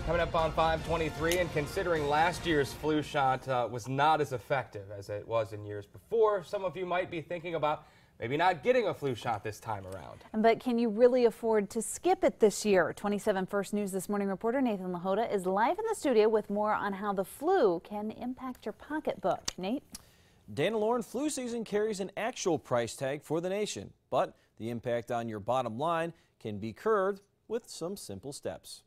Coming up on 523, and considering last year's flu shot was not as effective as it was in years before, some of you might be thinking about maybe not getting a flu shot this time around. But can you really afford to skip it this year? 27 First News This Morning reporter Nathan Lahota is live in the studio with more on how the flu can impact your pocketbook. Nate? Dana Lauren, flu season carries an actual price tag for the nation, but the impact on your bottom line can be curbed with some simple steps.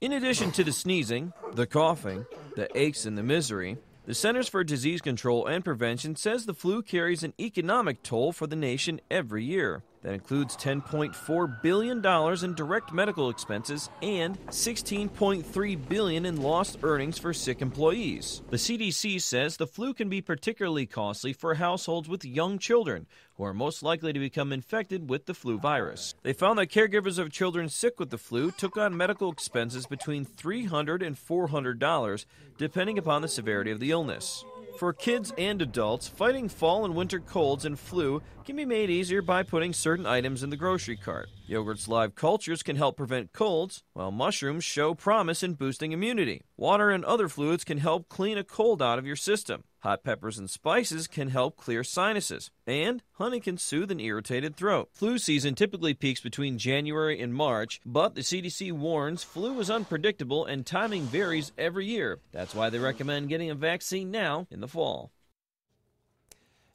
In addition to the sneezing, the coughing, the aches, and the misery, the Centers for Disease Control and Prevention says the flu carries an economic toll for the nation every year. That includes $10.4 billion in direct medical expenses and $16.3 billion in lost earnings for sick employees. The CDC says the flu can be particularly costly for households with young children, who are most likely to become infected with the flu virus. They found that caregivers of children sick with the flu took on medical expenses between $300 and $400, depending upon the severity of the illness. For kids and adults, fighting fall and winter colds and flu can be made easier by putting certain items in the grocery cart. Yogurt's live cultures can help prevent colds, while mushrooms show promise in boosting immunity. Water and other fluids can help clean a cold out of your system. Hot peppers and spices can help clear sinuses, and honey can soothe an irritated throat. Flu season typically peaks between January and March, but the CDC warns flu is unpredictable and timing varies every year. That's why they recommend getting a vaccine now in the fall.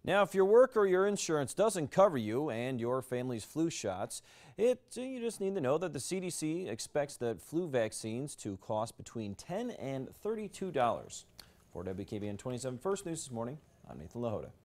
Now, if your work or your insurance doesn't cover you and your family's flu shots, you just need to know that the CDC expects that flu vaccines to cost between $10 and $32. For WKBN 27 First News this morning, I'm Nathan Lahota.